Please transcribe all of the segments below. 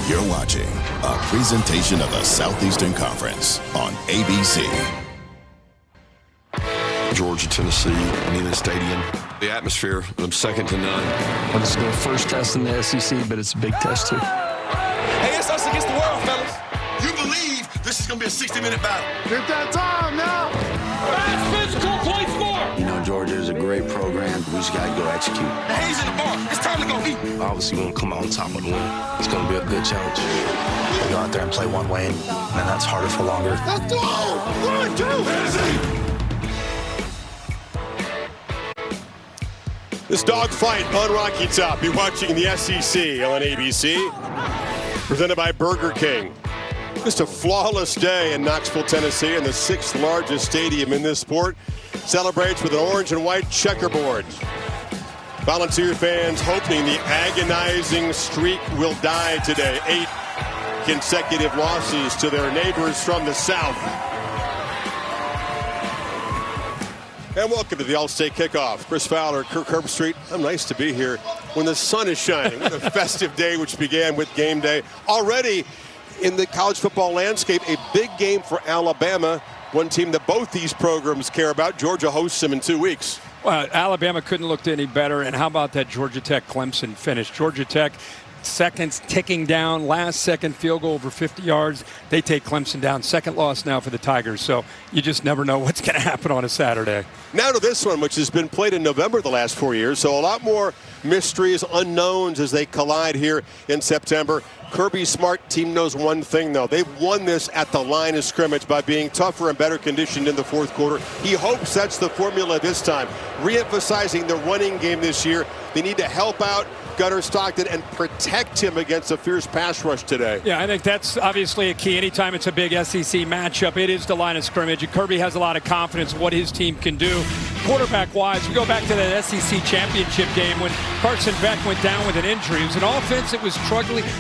You're watching a presentation of the Southeastern Conference on ABC. Georgia, Tennessee, Neyland Stadium. The atmosphere, second to none. Well, this is their first test in the SEC, but it's a big test, too. Hey, it's us against the world, fellas. You believe this is going to be a 60-minute battle. Get that time now. Fast, physical, play smart. You know, Georgia is a great program. We just got to go execute. The hay's in the bar. It's time to go eat. Obviously, we want to come out on top of the win. It's going to be a good challenge. We go out there and play one way, and that's harder for longer. Let's go. 1, 2. This dogfight on Rocky Top. You're watching the SEC on ABC. Presented by Burger King. Just a flawless day in Knoxville, Tennessee, in the 6th largest stadium in this sport. Celebrates with an orange and white checkerboard. Volunteer fans hoping the agonizing streak will die today. 8 consecutive losses to their neighbors from the South. And welcome to the All-State Kickoff. Chris Fowler, Kirk Herbstreit. I'm nice to be here when the sun is shining. What a festive day, which began with game day. Already in the college football landscape, a big game for Alabama. One team that both these programs care about. Georgia hosts them in 2 weeks. Well, Alabama couldn't look any better. And how about that Georgia Tech-Clemson finish? Georgia Tech, seconds ticking down, last second field goal over 50 yards. They take Clemson down. Second loss now for the Tigers. So you just never know what's going to happen on a Saturday. Now to this one, which has been played in November the last 4 years. So a lot more mysteries, unknowns as they collide here in September. Kirby Smart team knows one thing, though. They've won this at the line of scrimmage by being tougher and better conditioned in the fourth quarter. He hopes that's the formula this time. Re-emphasizing the running game this year. They need to help out Gunnar Stockton and protect him against a fierce pass rush today. Yeah, I think that's obviously a key. Anytime it's a big SEC matchup, it is the line of scrimmage. And Kirby has a lot of confidence in what his team can do. Quarterback-wise, we go back to that SEC championship game when Carson Beck went down with an injury. It was an offense that was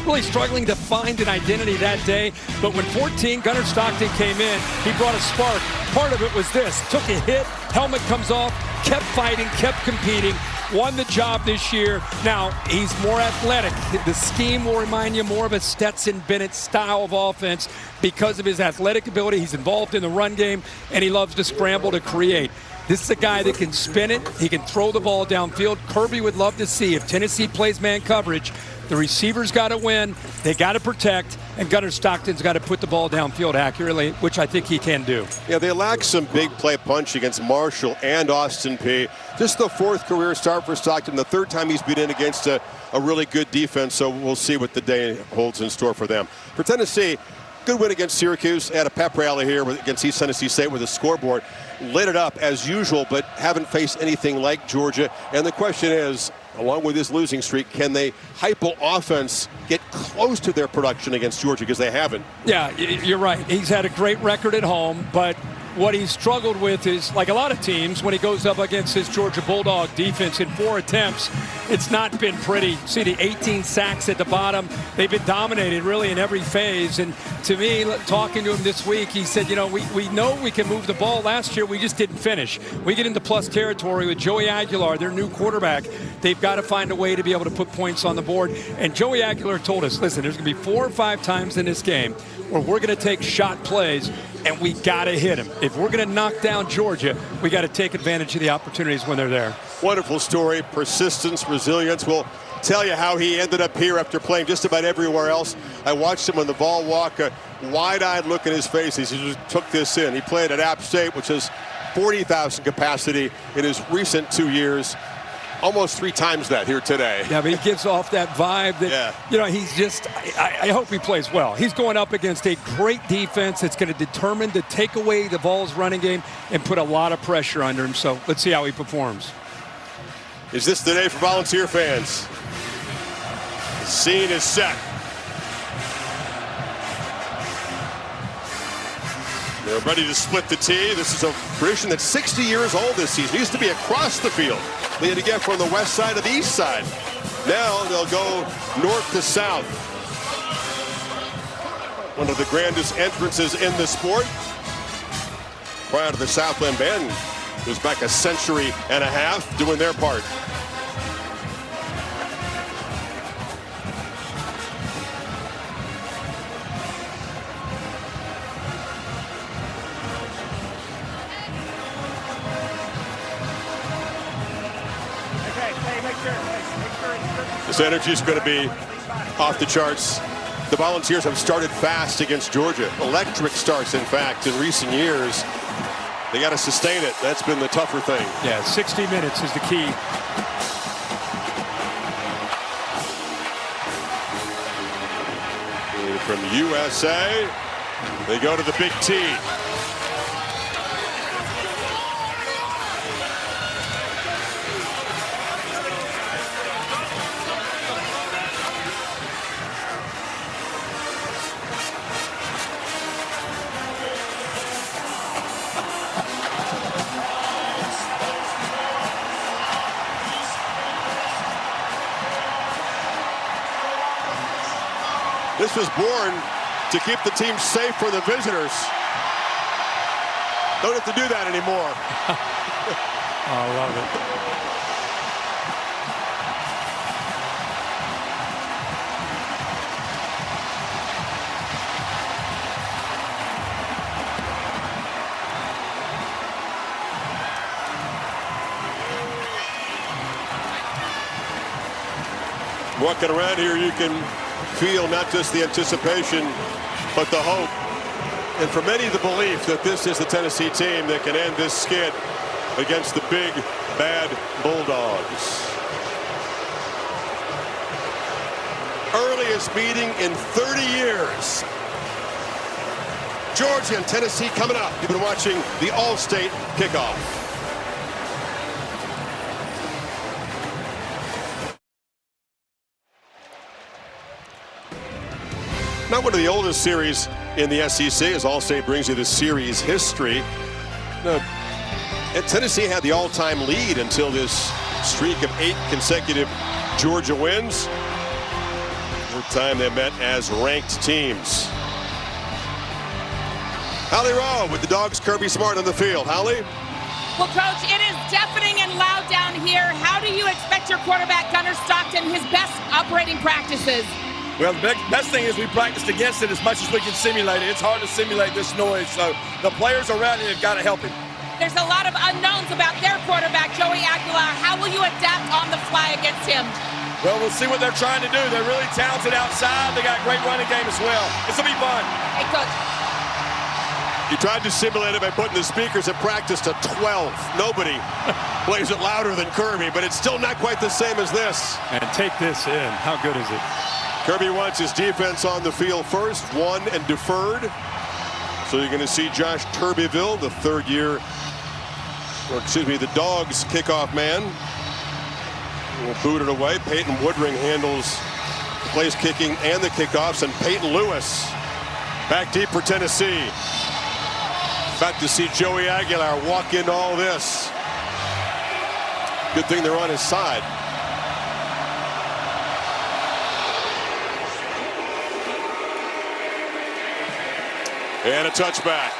really struggling to find an identity that day. But when 14, Gunnar Stockton came in, he brought a spark. Part of it was this. Took a hit, helmet comes off, kept fighting, kept competing. Won the job this year. Now, he's more athletic. The scheme will remind you more of a Stetson Bennett style of offense because of his athletic ability. He's involved in the run game, and he loves to scramble to create. This is a guy that can spin it. He can throw the ball downfield. Kirby would love to see if Tennessee plays man coverage, the receivers got to win, they got to protect, and Gunnar Stockton's got to put the ball downfield accurately, which I think he can do. Yeah, they lack some big play punch against Marshall and Austin Peay. Just the 4th career start for Stockton, the 3rd time he's been in against a really good defense, so we'll see what the day holds in store for them. For Tennessee, good win against Syracuse. Had a pep rally here against East Tennessee State with a scoreboard. Lit it up as usual, but haven't faced anything like Georgia. And the question is, along with this losing streak, can they Heupel offense get close to their production against Georgia, because they haven't? Yeah, you're right. He's had a great record at home, but what he's struggled with is, like a lot of teams, when he goes up against his Georgia Bulldog defense in 4 attempts, it's not been pretty. See the 18 sacks at the bottom. They've been dominated really in every phase. And to me, talking to him this week, he said, you know, we know we can move the ball. Last year, we just didn't finish. We get into plus territory with Joey Aguilar, their new quarterback. They've got to find a way to be able to put points on the board. And Joey Aguilar told us, listen, there's going to be 4 or 5 times in this game where we're going to take shot plays, and we got to hit them. If we're going to knock down Georgia, we got to take advantage of the opportunities when they're there. Wonderful story, persistence, resilience. We'll tell you how he ended up here after playing just about everywhere else. I watched him on the ball walk, a wide-eyed look in his face as he just took this in. He played at App State, which has 40,000 capacity in his recent 2 years. Almost 3 times that here today. Yeah, but he gives off that vibe that, you know, he's just, I hope he plays well. He's going up against a great defense that's going to determine to take away the Vols' running game and put a lot of pressure under him. So let's see how he performs. Is this the day for Volunteer fans? The scene is set. They're ready to split the tee. This is a tradition that's 60 years old this season. It used to be across the field. They had to get from the west side to the east side. Now they'll go north to south. One of the grandest entrances in the sport. Prior to the Southland Band, it was back a century and a half doing their part. This energy is going to be off the charts. The Volunteers have started fast against Georgia. Electric starts, in fact, in recent years. They got to sustain it. That's been the tougher thing. Yeah, 60 minutes is the key. From USA, they go to the Big T. This was born to keep the team safe for the visitors. Don't have to do that anymore. I love it. Walking around here, you can feel not just the anticipation, but the hope. And for many, the belief that this is the Tennessee team that can end this skid against the big, bad Bulldogs. Earliest meeting in 30 years. Georgia and Tennessee coming up. You've been watching the All-State Kickoff. Not one of the oldest series in the SEC, as All-State brings you the series history. And Tennessee had the all-time lead until this streak of 8 consecutive Georgia wins. The time they met as ranked teams. Holly Rowe with the Dogs, Kirby Smart on the field. Holly? Well, Coach, it is deafening and loud down here. How do you expect your quarterback, Gunnar Stockton, his best operating practices? Well, the best thing is we practiced against it as much as we can simulate it. It's hard to simulate this noise, so the players around him have got to help him. There's a lot of unknowns about their quarterback, Joey Aguilar. How will you adapt on the fly against him? Well, we'll see what they're trying to do. They're really talented outside. They got a great running game as well. This will be fun. Hey, Coach. You tried to simulate it by putting the speakers at practice to 12. Nobody plays it louder than Kirby, but it's still not quite the same as this. And take this in. How good is it? Kirby wants his defense on the field first, won and deferred. So you're going to see Josh Turbeville, the the Dogs kickoff man. Will boot it away. Peyton Woodring handles the place kicking and the kickoffs, and Peyton Lewis back deep for Tennessee. About to see Joey Aguilar walk into all this. Good thing they're on his side. And a touchback.